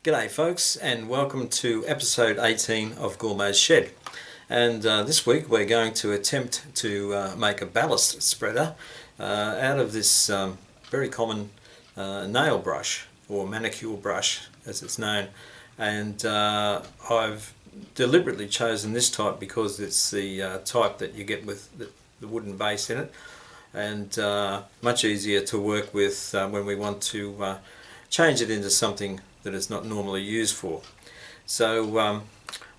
G'day folks, and welcome to episode 18 of Gormo's Shed. And this week we're going to attempt to make a ballast spreader out of this very common nail brush, or manicure brush as it's known. And I've deliberately chosen this type because it's the type that you get with the wooden base in it, and much easier to work with when we want to change it into something that it's not normally used for. So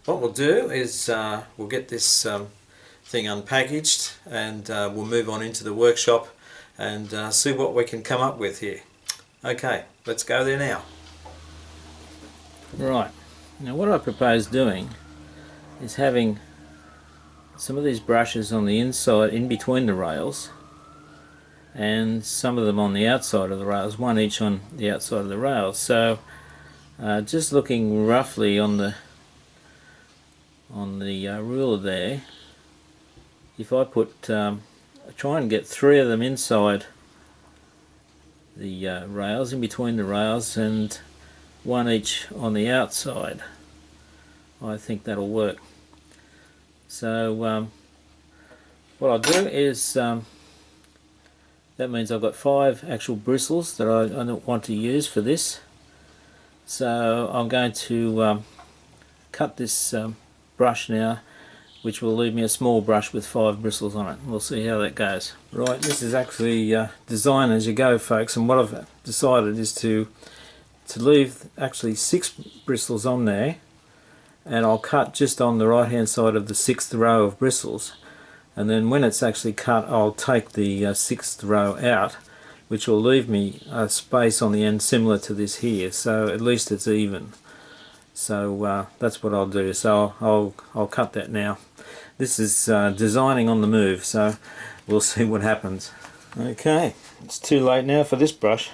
what we'll do is we'll get this thing unpackaged, and we'll move on into the workshop and see what we can come up with here. Okay, let's go there now. Right, now what I propose doing is having some of these brushes on the inside, in between the rails, and some of them on the outside of the rails, one each on the outside of the rails. So just looking roughly on the ruler there, if I put try and get 3 of them inside the rails, in between the rails, and 1 each on the outside, I think that'll work. So what I'll do is that means I've got 5 actual bristles that I don't want to use for this. So I'm going to cut this brush now, which will leave me a small brush with 5 bristles on it. We'll see how that goes. Right, this is actually design as you go, folks, and what I've decided is to leave actually 6 bristles on there, and I'll cut just on the right hand side of the 6th row of bristles, and then when it's actually cut I'll take the 6th row out, which will leave me a space on the end similar to this here, so at least it's even. So that's what I'll do. So I'll cut that now. This is designing on the move, so we'll see what happens. Okay, it's too late now for this brush.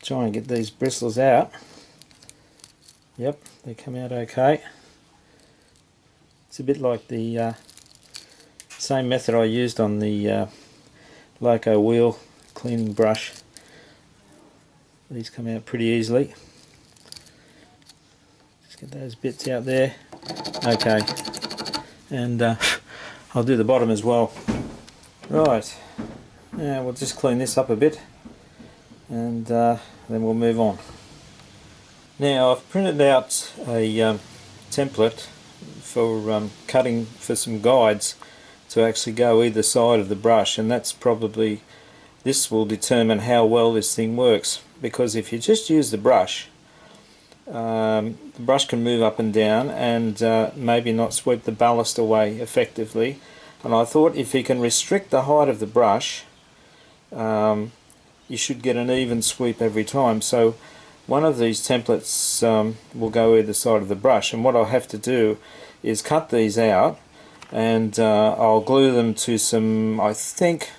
Try and get these bristles out. Yep, they come out okay. It's a bit like the same method I used on the Loco wheel cleaning brush. These come out pretty easily. Just get those bits out there. Okay, and I'll do the bottom as well. Right, now we'll just clean this up a bit, and then we'll move on. Now I've printed out a template for cutting for some guides to actually go either side of the brush, and that's probably, this will determine how well this thing works, because if you just use the brush can move up and down and maybe not sweep the ballast away effectively. And I thought if you can restrict the height of the brush, you should get an even sweep every time. So one of these templates will go either side of the brush, and what I'll have to do is cut these out, and I'll glue them to some, I think,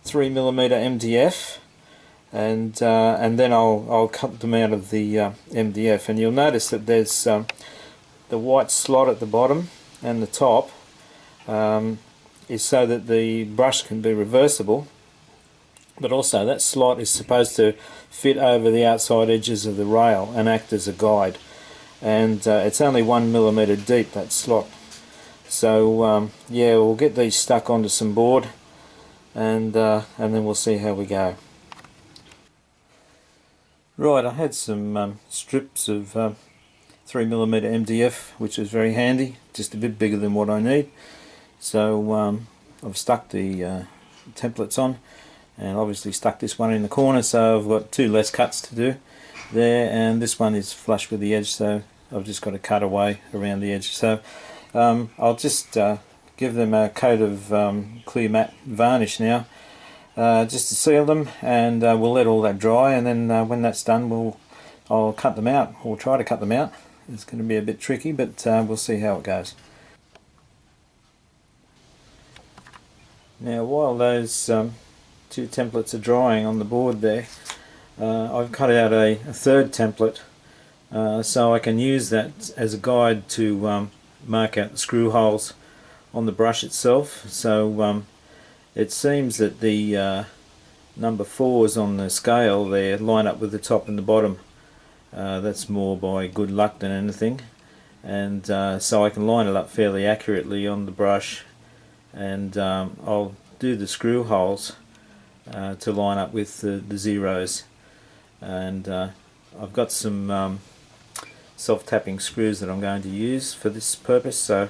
3mm MDF, and then I'll cut them out of the MDF. And you'll notice that there's the white slot at the bottom and the top is so that the brush can be reversible, but also that slot is supposed to fit over the outside edges of the rail and act as a guide. And it's only 1mm deep, that slot. So yeah, we'll get these stuck onto some board, and then we'll see how we go. Right, I had some strips of 3mm MDF, which is very handy, just a bit bigger than what I need. So I've stuck the templates on, and obviously stuck this one in the corner, so I've got 2 less cuts to do there, and this one is flush with the edge, so I've just got to cut away around the edge. So I'll just give them a coat of clear matte varnish now, just to seal them, and we'll let all that dry, and then when that's done I'll cut them out, or try to cut them out. It's going to be a bit tricky, but we'll see how it goes. Now while those 2 templates are drying on the board there, I've cut out a 3rd template, so I can use that as a guide to mark out the screw holes on the brush itself. So it seems that the number 4s on the scale there line up with the top and the bottom, That's more by good luck than anything, and so I can line it up fairly accurately on the brush, and I'll do the screw holes to line up with the zeros, and I've got some self-tapping screws that I'm going to use for this purpose, so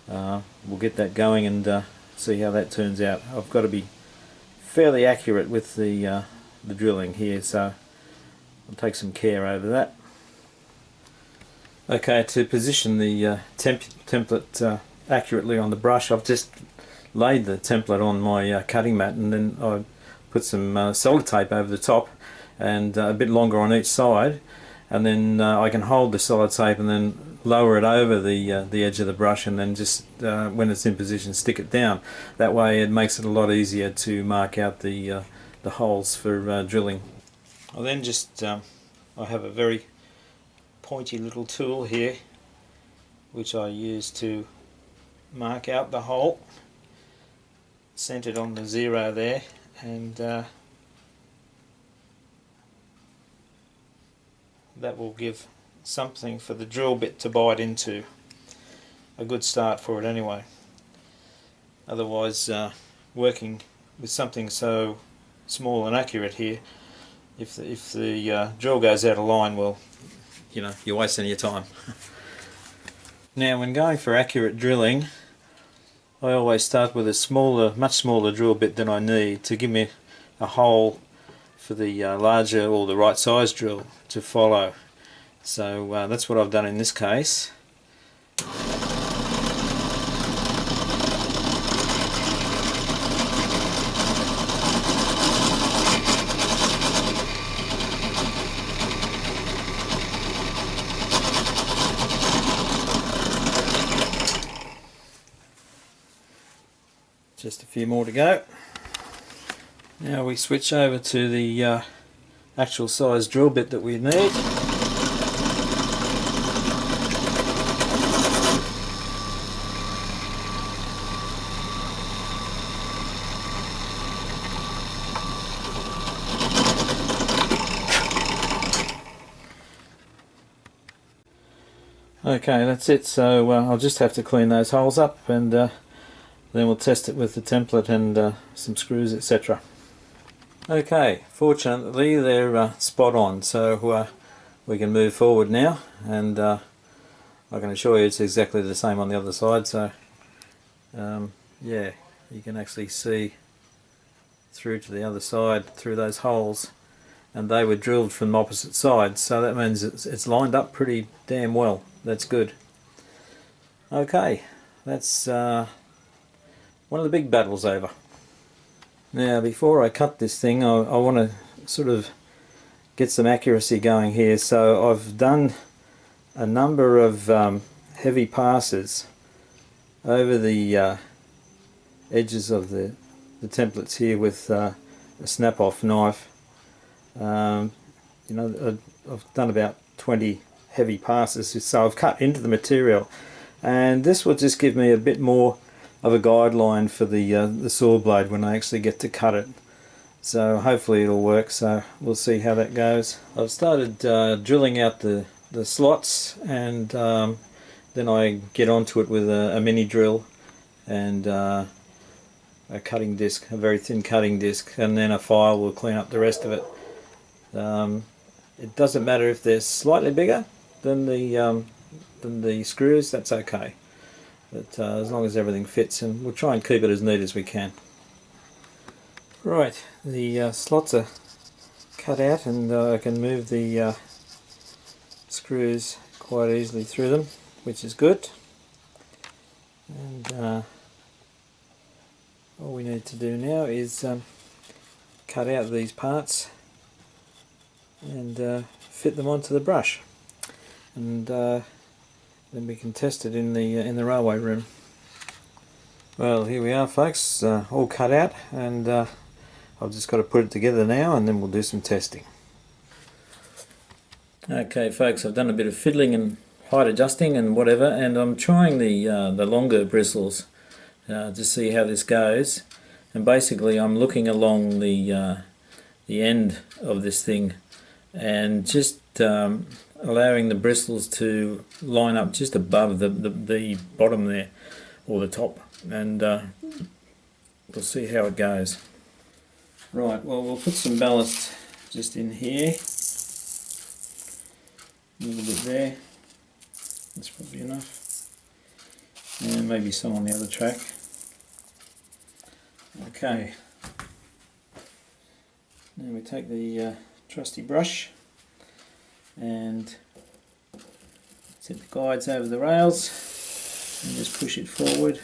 we'll get that going and see how that turns out. I've got to be fairly accurate with the drilling here, so I'll take some care over that. Okay, to position the template accurately on the brush, I've just laid the template on my cutting mat, and then I put some sellotape over the top and a bit longer on each side, and then I can hold the sellotape and then lower it over the edge of the brush, and then just when it's in position, stick it down. That way it makes it a lot easier to mark out the holes for drilling. I then just I have a very pointy little tool here which I use to mark out the hole, centered on the zero there, and that will give something for the drill bit to bite into. A good start for it anyway. Otherwise, working with something so small and accurate here, if the drill goes out of line, well, you know, you're wasting your time. Now, when going for accurate drilling, I always start with a much smaller drill bit than I need to give me a hole for the larger or the right size drill to follow. So that's what I've done in this case. Just a few more to go. Now we switch over to the actual size drill bit that we need. Okay, that's it. So I'll just have to clean those holes up, and then we'll test it with the template and some screws, etc. Okay, fortunately they're spot on, so we can move forward now, and I can assure you it's exactly the same on the other side. So yeah, you can actually see through to the other side through those holes, and they were drilled from opposite sides, so that means it's lined up pretty damn well. That's good. Okay, that's one of the big battles over. Now, before I cut this thing, I want to sort of get some accuracy going here. So I've done a number of heavy passes over the edges of the templates here with a snap-off knife. You know, I've done about 20 heavy passes, so I've cut into the material, and this will just give me a bit more of a guideline for the saw blade when I actually get to cut it. So hopefully it'll work, so we'll see how that goes. I've started drilling out the slots, and then I get onto it with a mini drill and a cutting disc, a very thin cutting disc, and then a file will clean up the rest of it. It doesn't matter if they're slightly bigger than the screws, that's okay. But as long as everything fits, and we'll try and keep it as neat as we can. Right, the slots are cut out, and I can move the screws quite easily through them, which is good. And all we need to do now is cut out these parts and fit them onto the brush, and then we can test it in the railway room. Well, here we are, folks, all cut out, and I've just got to put it together now, and then we'll do some testing. Okay, folks, I've done a bit of fiddling and height adjusting and whatever, and I'm trying the longer bristles to see how this goes. And basically, I'm looking along the end of this thing and just allowing the bristles to line up just above the bottom there, or the top, and we'll see how it goes. Right, well, we'll put some ballast just in here, a little bit there, that's probably enough, and maybe some on the other track. Okay, now we take the trusty brush and set the guides over the rails and just push it forward.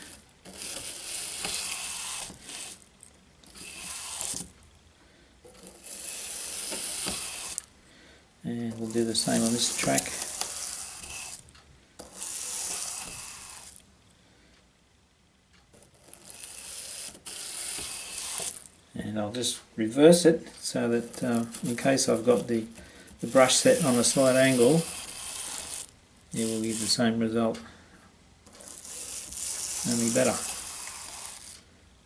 And we'll do the same on this track. And I'll just reverse it so that in case I've got the brush set on a slight angle, it will give the same result, only better.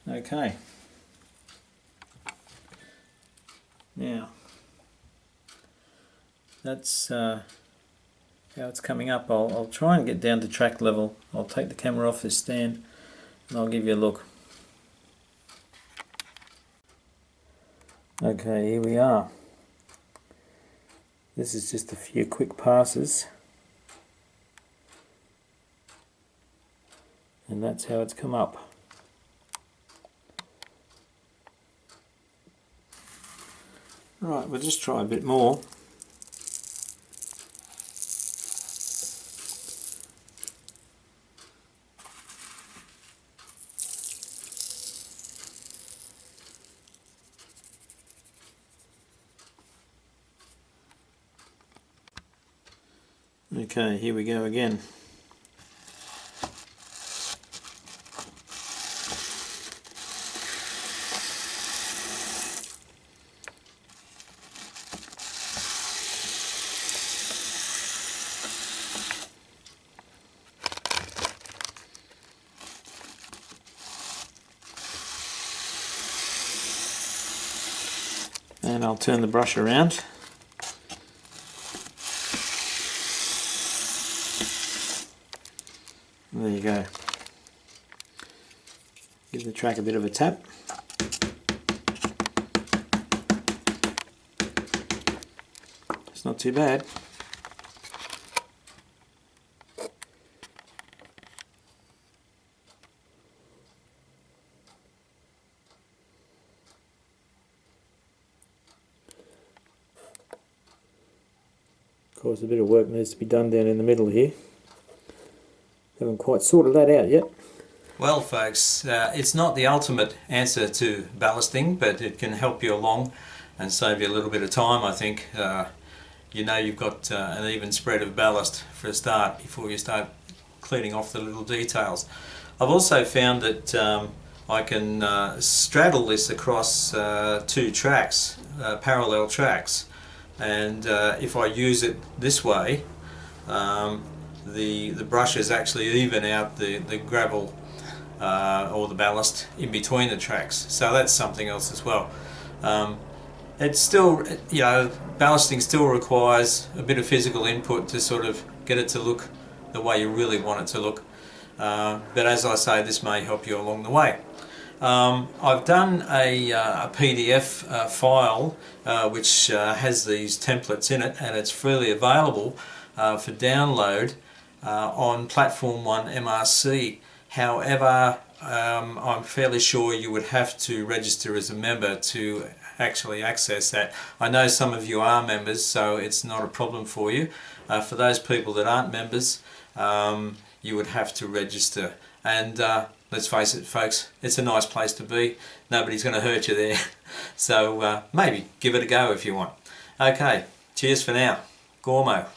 Okay, now that's how it's coming up. I'll try and get down to track level. I'll take the camera off this stand and I'll give you a look. Okay, here we are. This is just a few quick passes, and that's how it's come up. Right, we'll just try a bit more. Okay, here we go again. And I'll turn the brush around. There you go. Give the track a bit of a tap. It's not too bad. Of course, a bit of work needs to be done down in the middle here. Haven't quite sorted that out yet. Well folks, it's not the ultimate answer to ballasting, but it can help you along and save you a little bit of time, I think. You know you've got an even spread of ballast for a start before you start cleaning off the little details. I've also found that I can straddle this across two tracks, parallel tracks, and if I use it this way, the brushes actually even out the gravel or the ballast in between the tracks, so that's something else as well. It's still, you know, ballasting still requires a bit of physical input to sort of get it to look the way you really want it to look, but as I say, this may help you along the way. I've done a PDF file which has these templates in it, and it's freely available for download on Platform 1 MRC. However, I'm fairly sure you would have to register as a member to actually access that. I know some of you are members, so it's not a problem for you. For those people that aren't members, you would have to register. And let's face it folks, it's a nice place to be. Nobody's going to hurt you there. So maybe give it a go if you want. Okay, cheers for now. Gormo.